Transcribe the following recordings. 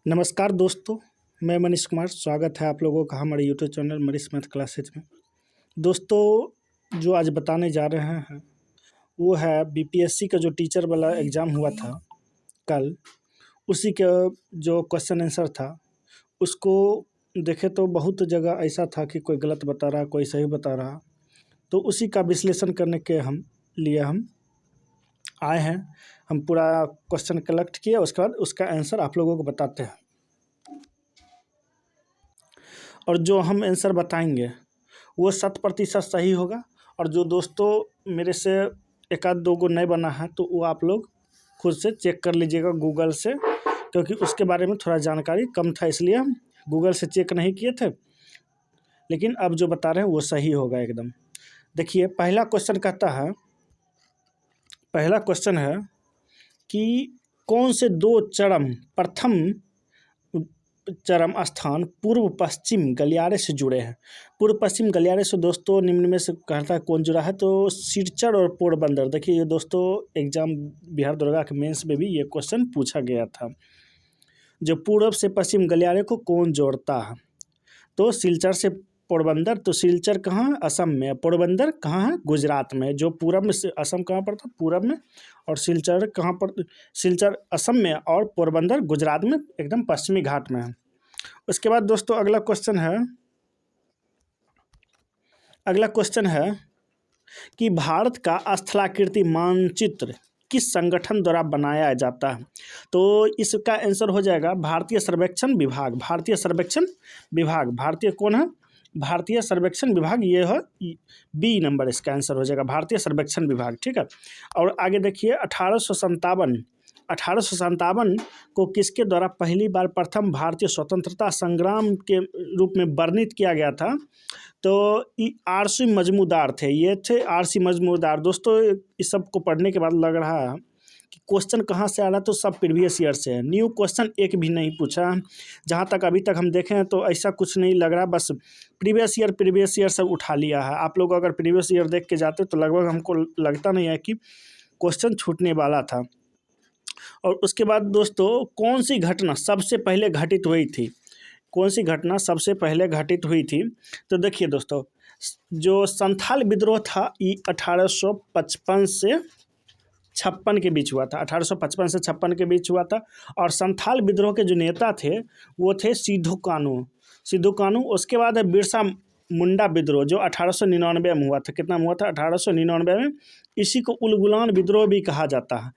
नमस्कार दोस्तों, मैं मनीष कुमार। स्वागत है आप लोगों का हमारे YouTube channel Manish math classes में। दोस्तों, जो आज बताने जा रहे हैं वो है बीपीएससी का जो टीचर वाला एग्ज़ाम हुआ था कल, उसी का जो क्वेश्चन आंसर था उसको देखे तो बहुत जगह ऐसा था कि कोई गलत बता रहा, कोई सही बता रहा। तो उसी का विश्लेषण करने के लिए हम आए हैं। हम पूरा क्वेश्चन कलेक्ट किए, उसके बाद उसका आंसर आप लोगों को बताते हैं। और जो हम आंसर बताएंगे वो 100% सही होगा। और जो दोस्तों मेरे से एक आध दो को नहीं बना है तो वो आप लोग खुद से चेक कर लीजिएगा गूगल से, क्योंकि उसके बारे में थोड़ा जानकारी कम था इसलिए हम गूगल से चेक नहीं किए थे। लेकिन अब जो बता रहे हैं वो सही होगा एकदम। देखिए, पहला क्वेश्चन है कि कौन से दो प्रथम चरम स्थान पूर्व पश्चिम गलियारे से जुड़े हैं। पूर्व पश्चिम गलियारे से दोस्तों निम्न में से कहता है कौन जुड़ा है, तो सिरचर और पोरबंदर। देखिए ये दोस्तों एग्जाम बिहार दरोगा के मेंस में भी ये क्वेश्चन पूछा गया था। जो पूर्व से पश्चिम गलियारे को कौन जोड़ता है, तो सिलचर से पोरबंदर। तो सिलचर कहाँ, असम में। पोरबंदर कहाँ है, गुजरात में। जो पूरब में से असम कहाँ पड़ता है, पूरब में। और सिलचर कहाँ पर, सिलचर असम में और पोरबंदर गुजरात में, एकदम पश्चिमी घाट में है। उसके बाद दोस्तों अगला क्वेश्चन है कि भारत का स्थलाकृति मानचित्र किस संगठन द्वारा बनाया जाता है। तो इसका आंसर हो जाएगा भारतीय सर्वेक्षण विभाग। भारतीय कौन है, भारतीय सर्वेक्षण विभाग। ये है बी नंबर, इसका आंसर हो जाएगा भारतीय सर्वेक्षण विभाग। ठीक है। और आगे देखिए 1857 को किसके द्वारा पहली बार प्रथम भारतीय स्वतंत्रता संग्राम के रूप में वर्णित किया गया था, तो आर.सी. मजमूदार थे। ये थे आर.सी. मजमूदार। दोस्तों इस सब को पढ़ने के बाद लग रहा है कि क्वेश्चन कहाँ से आ रहा है, तो सब प्रीवियस ईयर से है। न्यू क्वेश्चन एक भी नहीं पूछा। जहाँ तक अभी तक हम देखें तो ऐसा कुछ नहीं लग रहा, बस प्रीवियस ईयर सब उठा लिया है। आप लोग अगर प्रीवियस ईयर देख के जाते तो लगभग हमको लगता नहीं है कि क्वेश्चन छूटने वाला था। और उसके बाद दोस्तों कौन सी घटना सबसे पहले घटित हुई थी, तो देखिए दोस्तों जो संथाल विद्रोह था ये 1855 से 56 के बीच हुआ था। 1855 से 56 के बीच हुआ था। और संथाल विद्रोह के जो नेता थे वो थे सिद्धू कानू। उसके बाद है बिरसा मुंडा विद्रोह जो 1899 में हुआ था। कितना में हुआ था, 1899 में। इसी को उलगुलान विद्रोह भी कहा जाता है।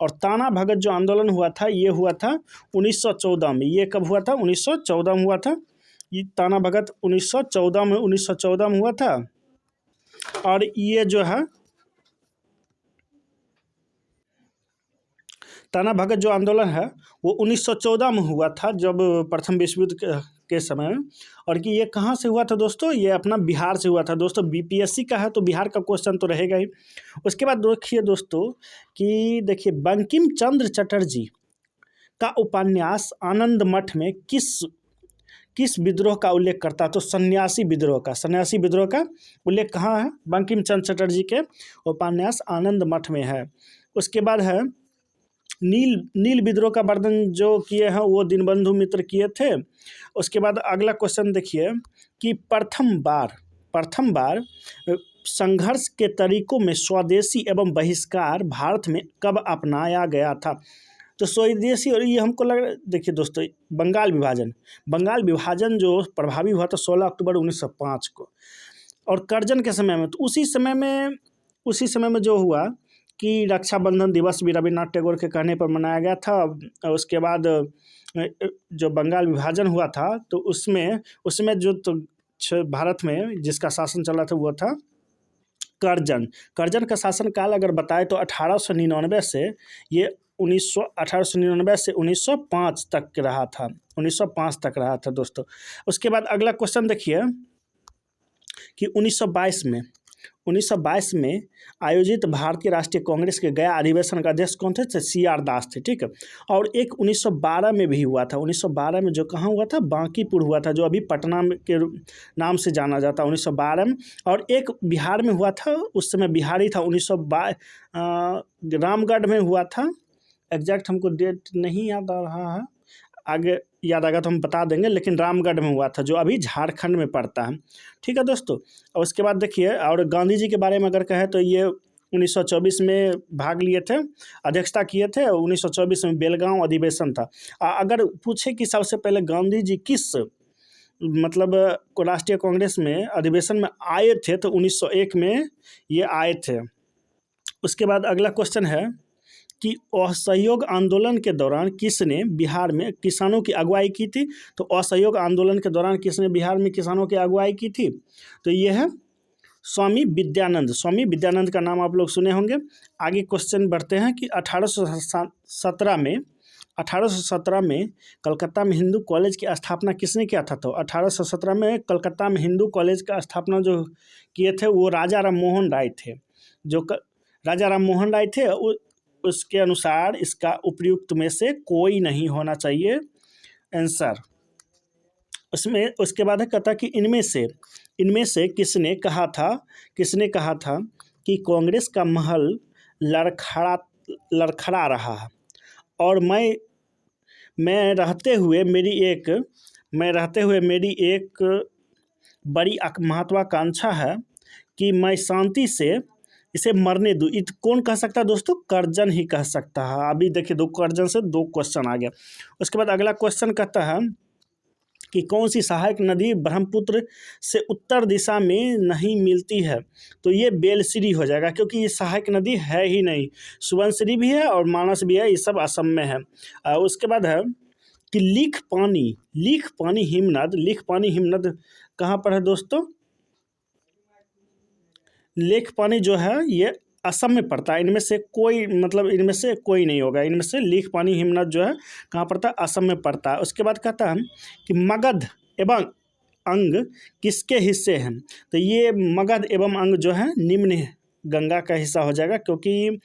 और ताना भगत जो आंदोलन हुआ था ये हुआ था 1914 में। ये कब हुआ था, 1914 में हुआ था। ये ताना भगत 1914 में हुआ था। और ये जो है ताना भगत जो आंदोलन है वो 1914 में हुआ था, जब प्रथम विश्व युद्ध के समय में। और कि ये कहाँ से हुआ था दोस्तों, ये अपना बिहार से हुआ था। दोस्तों बीपीएससी का है तो बिहार का क्वेश्चन तो रहेगा ही। उसके बाद देखिए दोस्तों कि देखिए बंकिम चंद्र चटर्जी का उपन्यास आनंद मठ में किस विद्रोह का उल्लेख करता है, तो सन्यासी विद्रोह का उल्लेख कहाँ है, बंकिम चंद्र चटर्जी के उपन्यास आनंद मठ में है। उसके बाद है नील विद्रोह का वर्णन जो किए हैं वो दीनबंधु मित्र किए थे। उसके बाद अगला क्वेश्चन देखिए कि प्रथम बार संघर्ष के तरीकों में स्वदेशी एवं बहिष्कार भारत में कब अपनाया गया था, तो स्वदेशी। और ये हमको लग रहा है, देखिए दोस्तों बंगाल विभाजन जो प्रभावी हुआ था 16 अक्टूबर 1905 को। और कर्जन के समय में, तो उसी समय में जो हुआ कि रक्षाबंधन दिवस भी रविन्द्रनाथ टैगोर के कहने पर मनाया गया था। उसके बाद जो बंगाल विभाजन हुआ था तो उसमें जो तो भारत में जिसका शासन चला था वो था कर्जन का शासनकाल अगर बताए तो 1899 से 1905 तक रहा था दोस्तों। उसके बाद अगला क्वेश्चन देखिए कि 1922 में आयोजित भारतीय राष्ट्रीय कांग्रेस के गया अधिवेशन का अध्यक्ष कौन थे, CR दास थे। ठीक है। और एक 1912 में भी हुआ था। 1912 में जो कहाँ हुआ था, बांकीपुर हुआ था, जो अभी पटना के नाम से जाना जाता है, 1912 में। और एक बिहार में हुआ था, उस समय बिहारी था, 1922 रामगढ़ में हुआ था। एग्जैक्ट हमको डेट नहीं याद आ रहा है, आगे याद आएगा तो हम बता देंगे, लेकिन रामगढ़ में हुआ था जो अभी झारखंड में पड़ता है। ठीक है दोस्तों। और उसके बाद देखिए, और गांधी जी के बारे में अगर कहें तो ये 1924 में भाग लिए थे, अध्यक्षता किए थे। 1924 में बेलगांव अधिवेशन था। अगर पूछे कि सबसे पहले गांधी जी किस मतलब को राष्ट्रीय कांग्रेस में अधिवेशन में आए थे, तो 1901 में ये आए थे। उसके बाद अगला क्वेश्चन है कि असहयोग आंदोलन के दौरान किसने बिहार में किसानों की अगुवाई की थी? तो असहयोग आंदोलन के दौरान किसने बिहार में किसानों की अगुवाई की थी? तो ये है स्वामी विद्यानंद। स्वामी विद्यानंद का नाम आप लोग सुने होंगे। आगे क्वेश्चन बढ़ते हैं कि 1817 में कलकत्ता में हिंदू कॉलेज की स्थापना किसने किया था? तो 1817 में कलकत्ता में हिंदू कॉलेज का स्थापना जो किए थे वो राजा राम मोहन राय थे। राजा राम मोहन राय थे। उसके अनुसार इसका उपयुक्त में से कोई नहीं होना चाहिए आंसर। उसके बाद कहता कि इनमें से किसने कहा था कि कांग्रेस का महल लड़खड़ा रहा है और मैं रहते हुए मेरी एक बड़ी महत्वाकांक्षा है कि मैं शांति से इसे मरने दूँ। कौन कह सकता है दोस्तों? कर्जन ही कह सकता है। अभी देखिए, कर्जन से 2 क्वेश्चन आ गया। उसके बाद अगला क्वेश्चन कहता है कि कौन सी सहायक नदी ब्रह्मपुत्र से उत्तर दिशा में नहीं मिलती है? तो ये बेलश्री हो जाएगा, क्योंकि ये सहायक नदी है ही नहीं। सुबनश्री भी है और मानस भी है, ये सब असम में है। उसके बाद है कि लीख पानी हिमनद कहाँ पर है दोस्तों? लेख पानी जो है ये असम में पड़ता है। इनमें से कोई नहीं होगा। इनमें से लेख पानी हिमनद जो है कहाँ पड़ता है? असम में पड़ता है। उसके बाद कहता है कि मगध एवं अंग किसके हिस्से हैं? तो ये मगध एवं अंग जो है निम्न गंगा का हिस्सा हो जाएगा, क्योंकि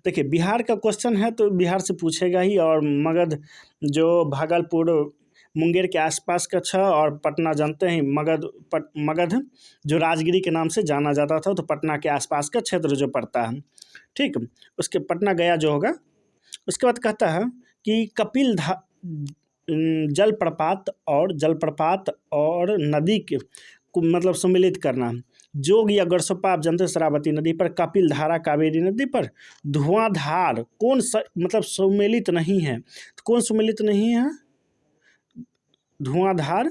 देखिए बिहार का क्वेश्चन है तो बिहार से पूछेगा ही। और मगध जो भागलपुर मुंगेर के आसपास का था, और पटना जानते हैं मगध जो राजगिरी के नाम से जाना जाता था, तो पटना के आसपास का क्षेत्र जो पड़ता है। ठीक, उसके पटना गया जो होगा। उसके बाद कहता है कि कपिल जलप्रपात और नदी के मतलब सम्मिलित करना। जोग या गरसोपा आप जानते हैं शरावती नदी पर, कपिल धारा कावेरी नदी पर, धुआंधार कौन मतलब सम्मिलित नहीं है? तो कौन सम्मिलित नहीं है? धुआंधार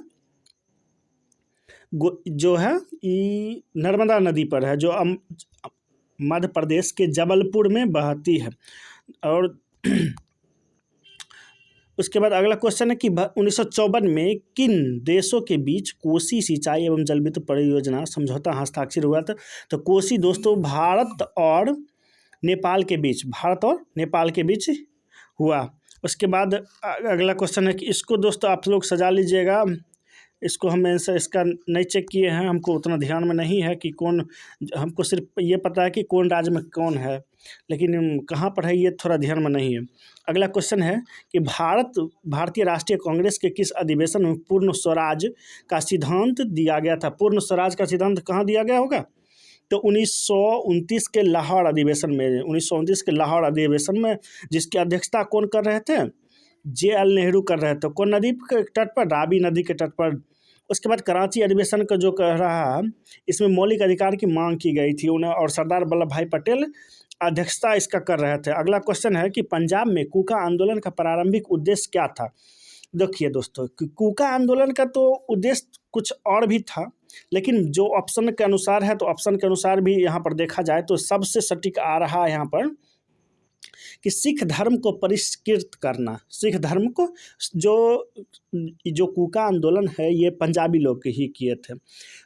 जो है नर्मदा नदी पर है, जो मध्य प्रदेश के जबलपुर में बहती है। और उसके बाद अगला क्वेश्चन है कि 1954 में किन देशों के बीच कोसी सिंचाई एवं जल विद्युत परियोजना समझौता हस्ताक्षर हुआ था? तो कोसी दोस्तों भारत और नेपाल के बीच हुआ। उसके बाद अगला क्वेश्चन है कि इसको दोस्तों आप लोग सजा लीजिएगा। इसको हम इसका नहीं चेक किए हैं, हमको उतना ध्यान में नहीं है कि कौन, हमको सिर्फ ये पता है कि कौन राज्य में कौन है, लेकिन कहाँ पर है ये थोड़ा ध्यान में नहीं है। अगला क्वेश्चन है कि भारतीय राष्ट्रीय कांग्रेस के किस अधिवेशन में पूर्ण स्वराज का सिद्धांत दिया गया था? पूर्ण स्वराज का सिद्धांत कहाँ दिया गया होगा? तो 1929 के लाहौर अधिवेशन में जिसकी अध्यक्षता कौन कर रहे थे? JL नेहरू कर रहे थे। कौन नदी के तट पर? रावी नदी के तट पर। उसके बाद कराची अधिवेशन का जो कह रहा है, इसमें मौलिक अधिकार की मांग की गई थी उन्हें, और सरदार वल्लभ भाई पटेल अध्यक्षता इसका कर रहे थे। अगला क्वेश्चन है कि पंजाब में कूका आंदोलन का प्रारंभिक उद्देश्य क्या था? देखिए दोस्तों, कूका आंदोलन का तो उद्देश्य कुछ और भी था, लेकिन जो ऑप्शन के अनुसार है, तो ऑप्शन के अनुसार भी यहाँ पर देखा जाए तो सबसे सटीक आ रहा है यहाँ पर कि सिख धर्म को परिष्कृत करना। सिख धर्म को जो कूका आंदोलन है ये पंजाबी लोग ही किए थे।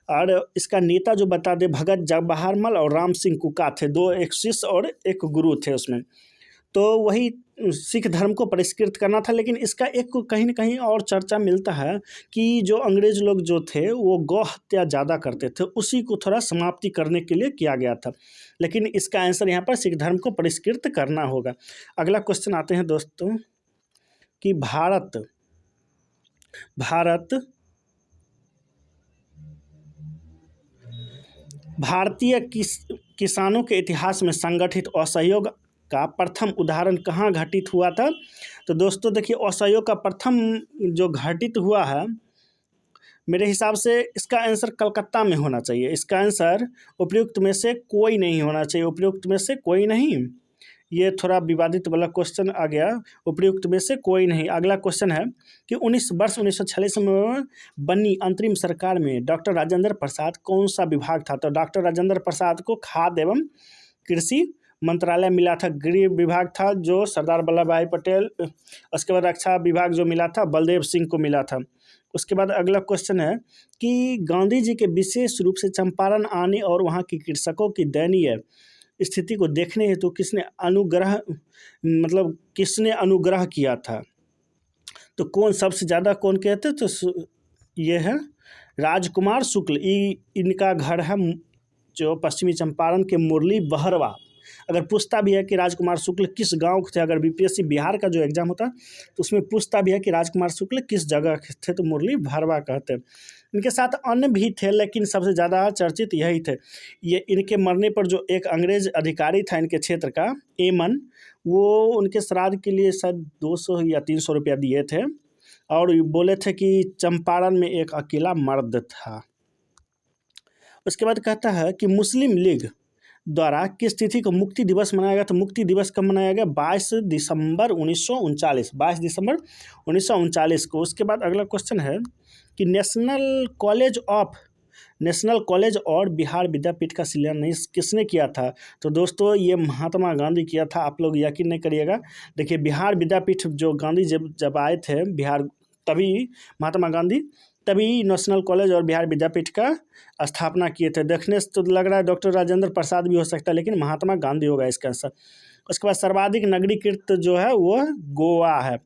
और इसका नेता जो बता दे, भगत जवाहर मल और राम सिंह कूका थे, 2 एक शिष्य और एक गुरु थे उसमें। तो वही सिख धर्म को परिष्कृत करना था। लेकिन इसका एक कहीं ना कहीं और चर्चा मिलता है कि जो अंग्रेज लोग जो थे वो गौ हत्या ज़्यादा करते थे, उसी को थोड़ा समाप्ति करने के लिए किया गया था। लेकिन इसका आंसर यहाँ पर सिख धर्म को परिष्कृत करना होगा। अगला क्वेश्चन आते हैं दोस्तों कि भारतीय किसानों के इतिहास में संगठित असहयोग का प्रथम उदाहरण कहाँ घटित हुआ था? तो दोस्तों देखिए, असहयोग का प्रथम जो घटित हुआ है, मेरे हिसाब से इसका आंसर कलकत्ता में होना चाहिए। इसका आंसर उपयुक्त में से कोई नहीं होना चाहिए, उपयुक्त में से कोई नहीं। ये थोड़ा विवादित वाला क्वेश्चन आ गया, उपयुक्त में से कोई नहीं। अगला क्वेश्चन है कि 1946 में बनी अंतरिम सरकार में डॉक्टर राजेंद्र प्रसाद कौन सा विभाग था? तो डॉक्टर राजेंद्र प्रसाद को खाद्य एवं कृषि मंत्रालय मिला था, गृह विभाग था जो सरदार वल्लभ भाई पटेल, उसके बाद रक्षा विभाग जो मिला था बलदेव सिंह को मिला था। उसके बाद अगला क्वेश्चन है कि गांधी जी के विशेष रूप से चंपारण आने और वहाँ की कृषकों की दयनीय स्थिति को देखने हेतु किसने अनुग्रह किया था? तो कौन सबसे ज़्यादा कौन कहते? तो ये है राजकुमार शुक्ल। इनका घर है जो पश्चिमी चंपारण के मुरली बहरवा। अगर पूछता भी है कि राजकुमार शुक्ल किस गांव के थे, अगर बीपीएससी बिहार का जो एग्जाम होता तो उसमें पूछता भी है कि राजकुमार शुक्ल किस जगह के थे, तो मुरली भरवा कहते हैं। इनके साथ अन्य भी थे लेकिन सबसे ज़्यादा चर्चित यही थे। ये इनके मरने पर जो एक अंग्रेज अधिकारी था इनके क्षेत्र का, एमन, वो उनके श्राद्ध के लिए शायद 200 या 300 रुपया दिए थे और बोले थे कि चंपारण में एक अकेला मर्द था। उसके बाद कहता है कि मुस्लिम लीग द्वारा किस तिथि को मुक्ति दिवस मनाया गया? तो मुक्ति दिवस कब मनाया गया? 22 दिसंबर 1939, 22 दिसंबर 1939 को। उसके बाद अगला क्वेश्चन है कि नेशनल कॉलेज और बिहार विद्यापीठ का शिलान्यास किसने किया था? तो दोस्तों ये महात्मा गांधी किया था। आप लोग यकीन नहीं करिएगा, देखिए बिहार विद्यापीठ जो गांधी जब आए थे बिहार, तभी महात्मा गांधी तभी नेशनल कॉलेज और बिहार विद्यापीठ का स्थापना किए थे। देखने से तो लग रहा है डॉक्टर राजेंद्र प्रसाद भी हो सकता है, लेकिन महात्मा गांधी होगा इसका आंसर। उसके बाद सर्वाधिक नगरीकृत जो है वो गोवा है।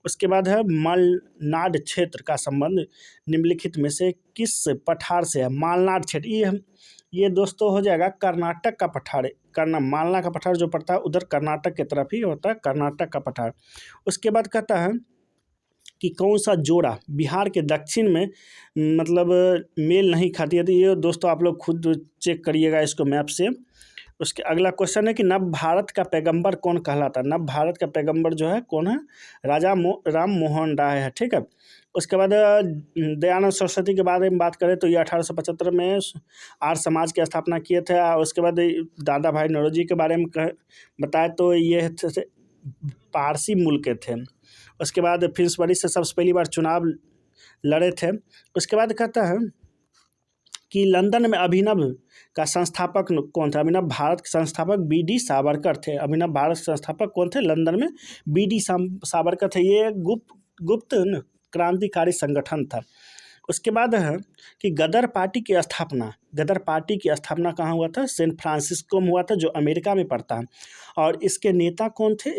उसके बाद है मालनाड क्षेत्र का संबंध निम्नलिखित में से किस पठार से है? मालनाड क्षेत्र ये दोस्तों हो जाएगा कर्नाटक का पठार। मालना का पठार जो पड़ता है उधर कर्नाटक की तरफ ही होता है, कर्नाटक का पठार। उसके बाद कहता है कि कौन सा जोड़ा बिहार के दक्षिण में मेल नहीं खाती है? तो ये दोस्तों आप लोग खुद चेक करिएगा इसको मैप से। उसके अगला क्वेश्चन है कि नव भारत का पैगंबर कौन कहलाता है? नव भारत का पैगंबर जो है कौन है? राजा राम मोहन राय है, ठीक है। उसके बाद दयानंद सरस्वती के बारे में बात करें तो ये 1875 में आर्य समाज की स्थापना किए थे। उसके बाद दादा भाई नौरोजी के बारे में बताए तो ये पारसी मूल के थे। उसके बाद फिन्सबरी से सबसे पहली बार चुनाव लड़े थे। उसके बाद कहता है कि लंदन में अभिनव का संस्थापक कौन था? अभिनव भारत के संस्थापक बी.डी. सावरकर थे। अभिनव भारत के संस्थापक कौन थे? लंदन में बी.डी. सावरकर थे। ये गुप्त क्रांतिकारी संगठन था। उसके बाद है कि गदर पार्टी की स्थापना कहाँ हुआ था? सैन फ्रांसिस्को में हुआ था, जो अमेरिका में पड़ता है। और इसके नेता कौन थे?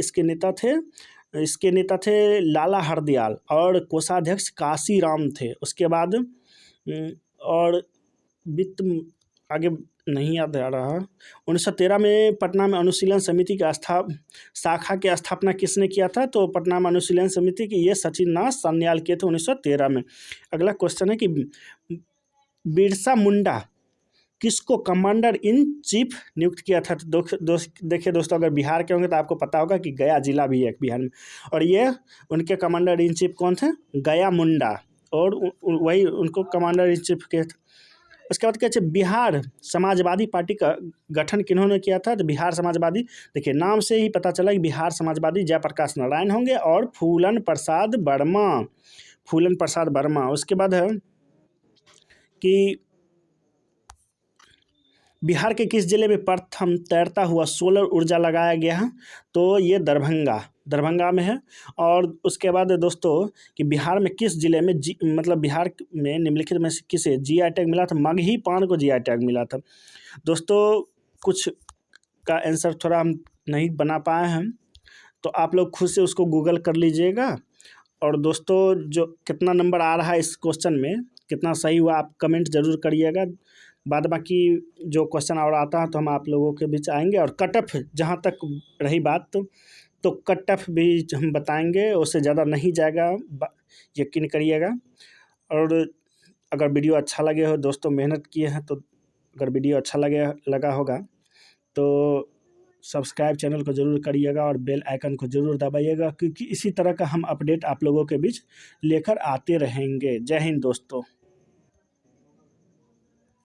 इसके नेता थे लाला हरदयाल और कोषाध्यक्ष काशीराम थे। उसके बाद और वित्त आगे नहीं याद आ रहा। 1913 में पटना में अनुशीलन समिति की शाखा की स्थापना किसने किया था? तो पटना में अनुशीलन समिति की ये सचिंद्रनाथ सान्याल किए थे 1913 में। अगला क्वेश्चन है कि बिरसा मुंडा किसको कमांडर इन चीफ नियुक्त किया था? तो देखिए दोस्तों, अगर बिहार के होंगे तो आपको पता होगा कि गया जिला भी है बिहार में, और ये उनके कमांडर इन चीफ कौन थे? गया मुंडा, और वही उनको कमांडर इन चीफ के थे। उसके बाद कहते हैं बिहार समाजवादी पार्टी का गठन किन्होंने किया था? तो बिहार समाजवादी, देखिए नाम से ही पता चला कि बिहार समाजवादी जयप्रकाश नारायण होंगे और फूलन प्रसाद वर्मा। उसके बाद है कि बिहार के किस जिले में प्रथम तैरता हुआ सोलर ऊर्जा लगाया गया है? तो ये दरभंगा में है। और उसके बाद दोस्तों कि बिहार में किस जिले में बिहार में निम्नलिखित में से किसे जीआई टैग मिला था? मगही पान को जीआई टैग मिला था। दोस्तों कुछ का आंसर थोड़ा हम नहीं बना पाए हैं, तो आप लोग खुद से उसको गूगल कर लीजिएगा। और दोस्तों जो कितना नंबर आ रहा है इस क्वेश्चन में, कितना सही हुआ, आप कमेंट जरूर करिएगा। बाद बाकी जो क्वेश्चन और आता है तो हम आप लोगों के बीच आएंगे। और कट ऑफ जहाँ तक रही बात तो कट ऑफ भी हम बताएंगे, उससे ज़्यादा नहीं जाएगा, यकीन करिएगा। और अगर वीडियो अच्छा लगे हो, दोस्तों मेहनत किए हैं, तो अगर वीडियो अच्छा लगा होगा तो सब्सक्राइब चैनल को ज़रूर करिएगा और बेल आइकन को ज़रूर दबाइएगा, क्योंकि इसी तरह का हम अपडेट आप लोगों के बीच लेकर आते रहेंगे। जय हिंद दोस्तों।